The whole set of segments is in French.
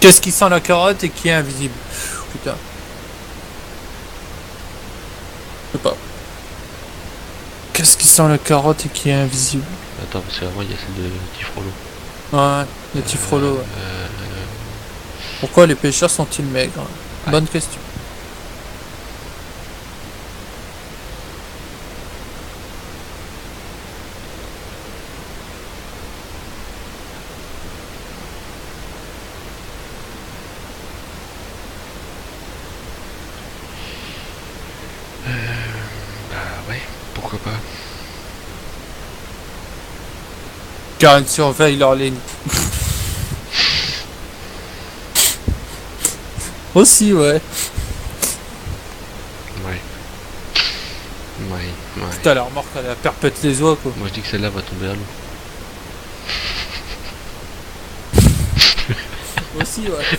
Qu'est-ce qui sent la carotte et qui est invisible? Putain. Je sais pas. Qu'est-ce qui sent la carotte et qui est invisible? Attends, parce qu'avant il y a celle de Tifrolo. Ouais, le petit frollo. Ouais. Pourquoi les pêcheurs sont-ils maigres? Bonne question. Bah ouais, pourquoi pas. Car ils surveillent leur ligne. Aussi, ouais. Ouais. Ouais. Putain, la remorque, elle perpète les oies, quoi. Moi je dis que celle-là va tomber à l'eau. Aussi, ouais.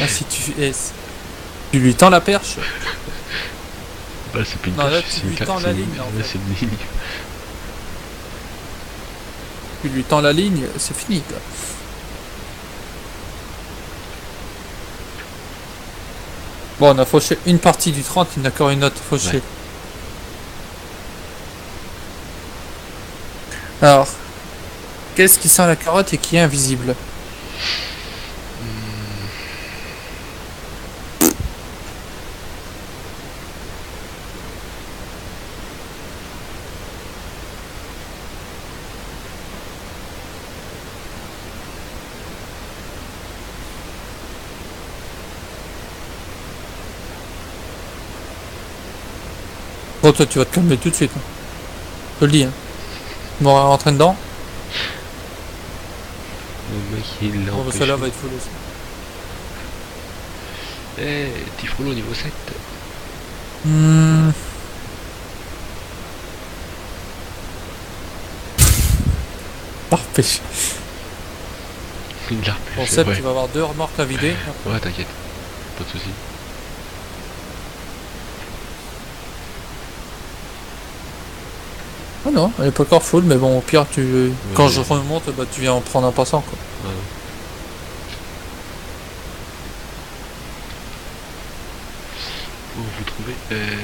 Ah, si tu lui tends la perche. Bah c'est pas une Non, là, perche, tu c'est lui une tends la ligne, en là, fait. c'est une ligne. Tu lui tends la ligne, c'est fini, quoi. Bon, on a fauché une partie du 30, il n'y a encore une autre fauchée. Ouais. Alors, qu'est-ce qui sent la carotte et qui est invisible? Bon, toi, tu vas te calmer tout de suite. Hein. Je te le dis. Hein. Tu m'aurais rentré dedans. Le mec il l'a Bon, bah, empêché. celle-là va être full aussi. Eh, Tifrolo niveau 7. Parfait. Il l'a Bon, repêché, Seb, ouais. tu vas avoir 2 remorques à vider. Ouais, t'inquiète. Pas de soucis. Ah non, elle est pas encore full, mais bon, au pire, quand Ouais. je remonte, bah, tu viens en prendre un passant, quoi. Ouais. Oh, vous trouvez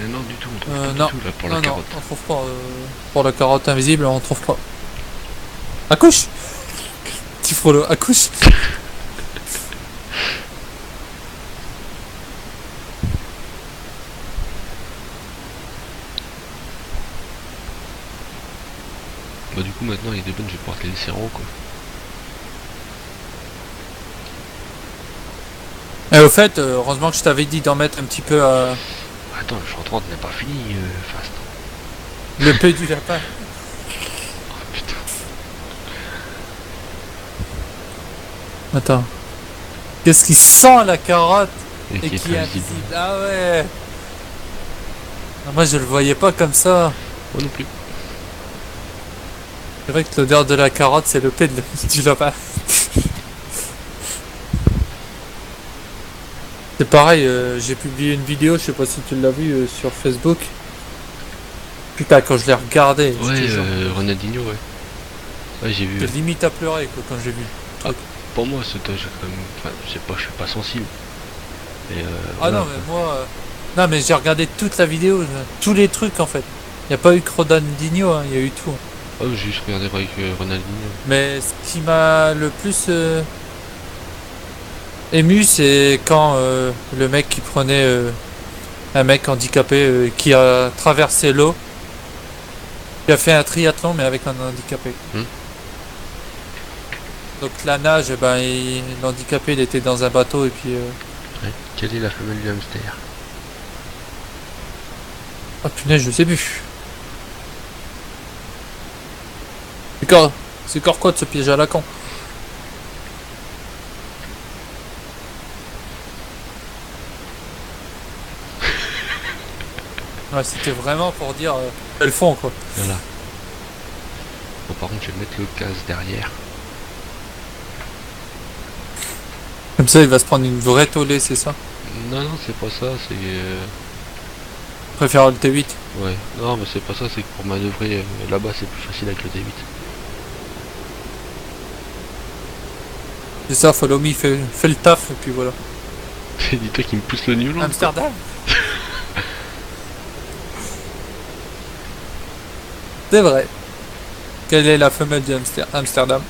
non, du tout, on trouve pas Non, du tout là pour la non, carotte. on trouve pas. Pour la carotte invisible, on trouve pas. Accouche! Petit frollo, accouche! Bah, du coup, maintenant, les deux bonnes, je vais pouvoir te les laisser en haut, quoi. Et au fait, heureusement que je t'avais dit d'en mettre un petit peu Attends, le champ 30 n'est pas fini, Fast. le peu du lapin. Oh putain. Attends. Qu'est-ce qui sent la carotte Et et qui qui est est invisible. invisible? Ah ouais! Ah, moi je le voyais pas comme ça. Moi non plus. C'est vrai que l'odeur de la carotte c'est le P du lapin. C'est pareil, j'ai publié une vidéo, je sais pas si tu l'as vu sur Facebook. Putain, quand je l'ai regardé, je Ouais, te jure, Ronaldinho, ouais. Ouais, j'ai vu. j'ai limite à pleurer quoi, quand j'ai vu. Pour moi, c'est j'ai quand même. Enfin, je sais pas, je suis pas sensible. Et Ah voilà, non, mais moi. Non, mais j'ai regardé toute la vidéo, tous les trucs en fait. Il n'y a pas eu que Ronaldinho, hein, il y a eu tout. oh, j'ai juste regardé avec Ronaldinho. Mais ce qui m'a le plus ému, c'est quand le mec qui prenait un mec handicapé qui a traversé l'eau, qui a fait un triathlon mais avec un handicapé. Donc la nage, eh ben, l'handicapé il était dans un bateau et puis... Ouais. Quelle est la femelle du hamster? Ah punaise, je sais plus. C'est encore quoi de ce piège à la con? Ouais, c'était vraiment pour dire elles font quoi. Voilà. Bon, par contre, je vais mettre le gaz derrière. Comme ça, il va se prendre une vraie tollée, c'est ça? Non, non, c'est pas ça, c'est. Je préfère le T8. Ouais, non, mais c'est pas ça, c'est que pour manœuvrer là-bas, c'est plus facile avec le D8. C'est ça, follow me, fait le taf, et puis voilà. Dis-toi qui me pousse le New Land. Amsterdam. C'est vrai. Quelle est la femelle d'Amsterdam?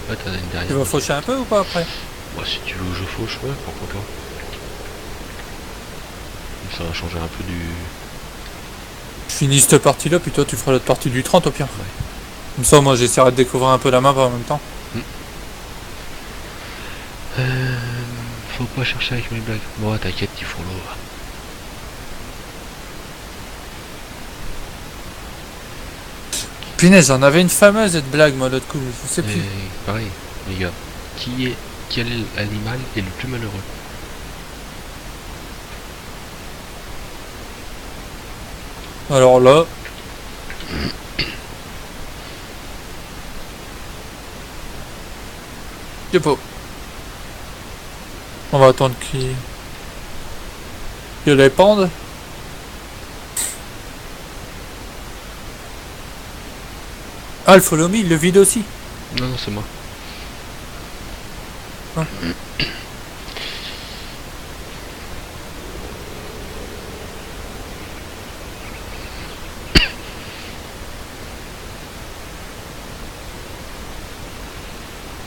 Ouais, t'en as une derrière. Tu vas faucher un peu ou pas après? Moi, si tu veux, je fauche, ouais, pourquoi pas. Ça va changer un peu du. Je finis cette partie-là, puis toi tu feras l'autre partie du 30 au pire. Ouais. Comme ça, moi j'essaierai de découvrir un peu la map en même temps. Faut pas chercher avec mes blagues. Bon, t'inquiète, il faut l'eau. Punaise, j'en avais une fameuse cette blague, moi, l'autre coup, je sais plus. Pareil, les gars. Quel animal est le plus malheureux? Alors là. Je sais pas. On va attendre qu'il les pende. Ah, le follow me, il le vide aussi. Non, non, c'est moi. Ah.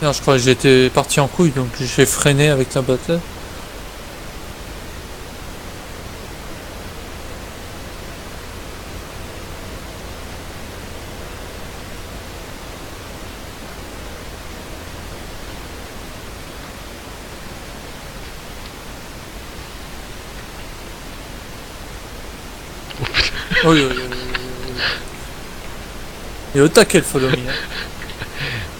Non, je crois que j'étais parti en couille, donc j'ai freiné avec la batterie. Oui, oui, oui, oui, oui. Et au taquet le follow me. Hein.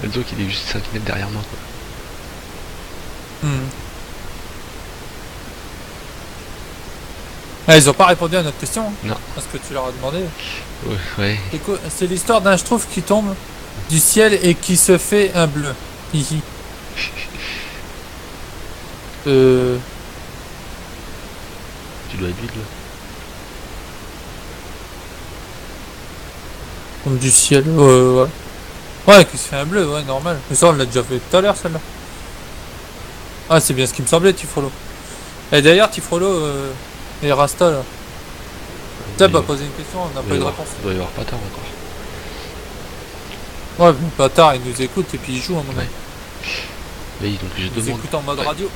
Enzo qu'il est juste 5 mètres derrière moi, quoi. Ah, ils ont pas répondu à notre question. Hein, non. parce que tu leur as demandé. Ouais. C'est l'histoire d'un schtroumpf qui tombe du ciel et qui se fait un bleu. Hihi. Tu dois être vide là. Tombe du ciel. Ouais. Ouais, qui se fait un bleu, ouais, normal. Mais ça, on l'a déjà fait tout à l'heure, celle-là. Ah, c'est bien ce qui me semblait, Tifrolo. Et d'ailleurs, Tifrolo et Rasta, là. Seb a posé une question, on n'a pas eu de réponse. Il doit y avoir pas tard encore. Ouais, mais pas tard, il nous écoute et puis il joue, à mon avis. Oui, donc je Il nous demande. écoute en mode radio.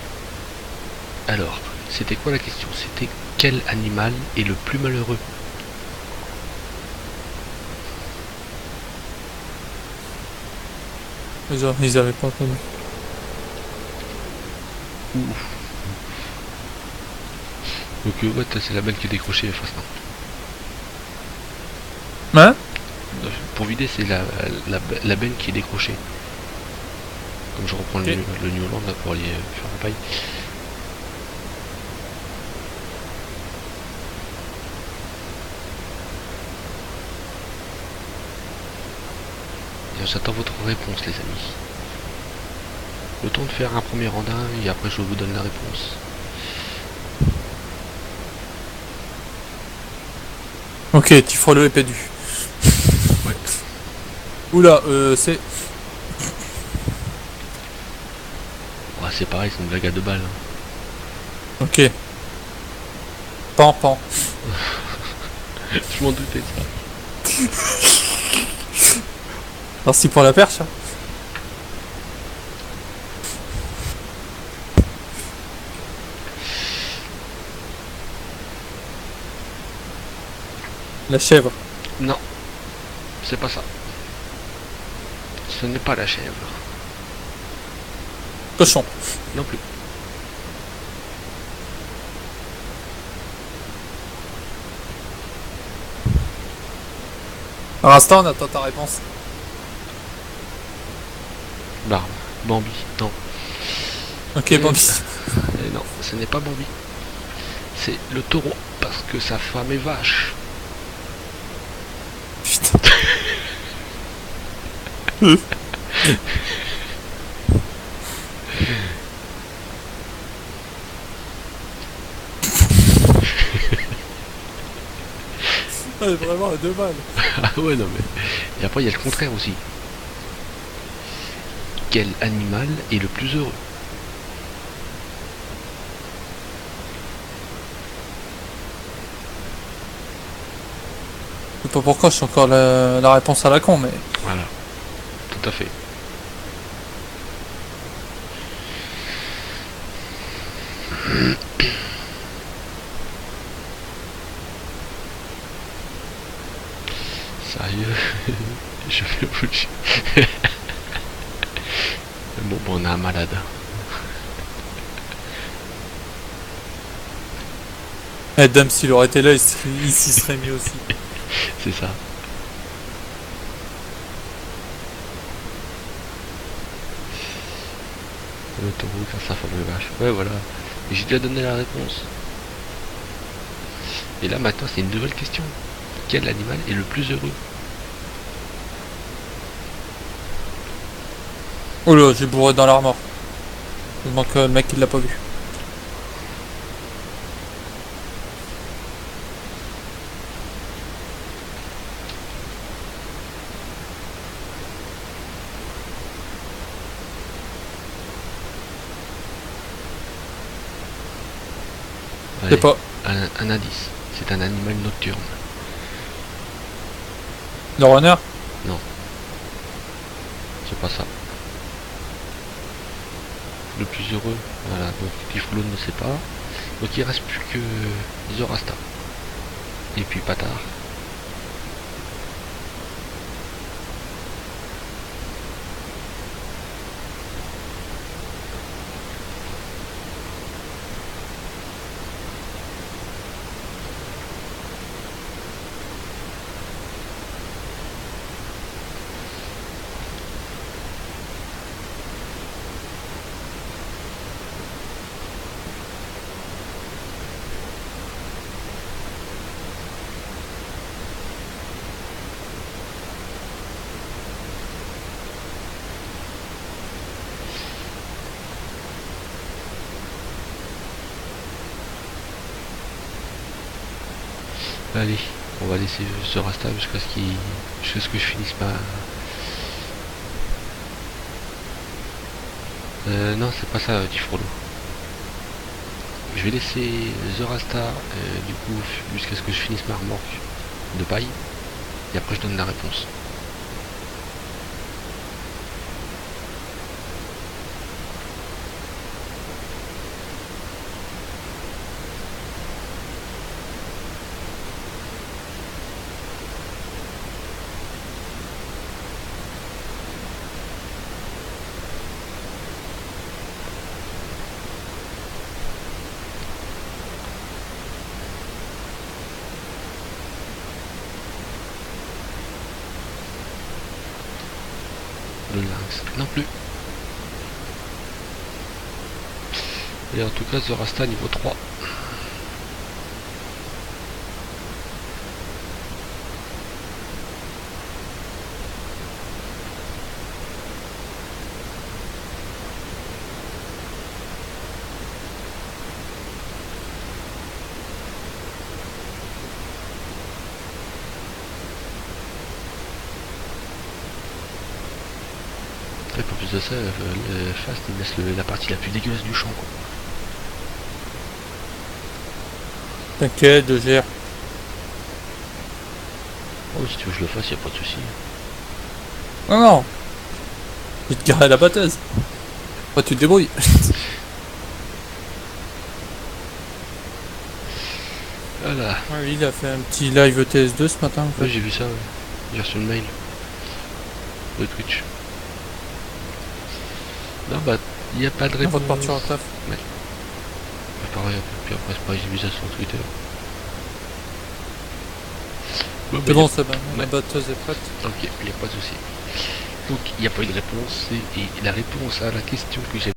Alors, c'était quoi la question? C'était quel animal est le plus malheureux? Ils avaient pas entendu. Donc ouais, c'est la belle qui est décrochée face non. Hein? Pour vider, c'est la benne qui est décrochée. Comme je reprends Okay. le New Holland là pour aller faire la paille. J'attends votre réponse les amis. Le temps de faire un premier randin et après je vous donne la réponse. Ok, Tifrolo est perdu. Ouais. Oula, c'est... Ouais, c'est pareil, c'est une blague à 2 balles. Hein. Ok. Pan. Je m'en doutais de ça. Merci pour la perche. Hein. La chèvre. Non, c'est pas ça. Ce n'est pas la chèvre. Cochon. Non plus. Pour l'instant, on attend ta réponse. Barbe. Bambi. Non. Ok, Bambi. Et non, ce n'est pas Bambi. C'est le taureau, parce que sa femme est vache. Putain. Ouais, vraiment à deux balles. Ah ouais, non mais... Et après, il y a le contraire aussi. Quel animal est le plus heureux? Je sais pas pourquoi je suis encore la réponse à la con, mais. Voilà, tout à fait. Sérieux? Je vais bouger. Bon, on a un malade. Eh, Dame, s'il aurait été là, il s'y serait mis aussi. C'est ça. Le taureau car sa femme est vache. Ouais, voilà. Et j'ai déjà donné la réponse. Et là, maintenant, c'est une nouvelle question. Quel animal est le plus heureux? Oh là, j'ai bourré dans l'armoire. Heureusement que le mec il l'a pas vu. Je sais Allez, pas. un indice. C'est un animal nocturne. Le runner? Non. C'est pas ça. Le plus heureux. Voilà, donc Tiflon ne sait pas. Donc il reste plus que Zorasta. Et puis Patard. Allez, on va laisser Zorasta jusqu'à ce que je finisse ma... non, c'est pas ça, Tifrolo. Je vais laisser Zorasta, du coup, jusqu'à ce que je finisse ma remorque de paille. Et après, je donne la réponse. Le lynx, non plus. Et en tout cas, Zorasta niveau 3. Et en plus de ça, le Fast il laisse la partie la plus dégueulasse du champ, quoi. T'inquiète, je gère. Oh, si tu veux que je le fasse, y a pas de souci. Non, non. Je vais te garer la batteuse. Toi, tu te débrouilles. Voilà. Ah oui, il a fait un petit live TS2 ce matin. En fait. Ouais, j'ai vu ça, ouais. J'ai reçu le mail. De Twitch. Non, bah, il n'y a pas de réponse. Avant de partir en taf. Ouais. Pareil, puis après, c'est pareil, j'ai vu ça sur Twitter. Bon, C'est bah, bon, c'est bon. La Ouais. batteuse est prête. Ok, il n'y a pas de souci. Donc, il n'y a pas eu de réponse. Et la réponse à la question que j'ai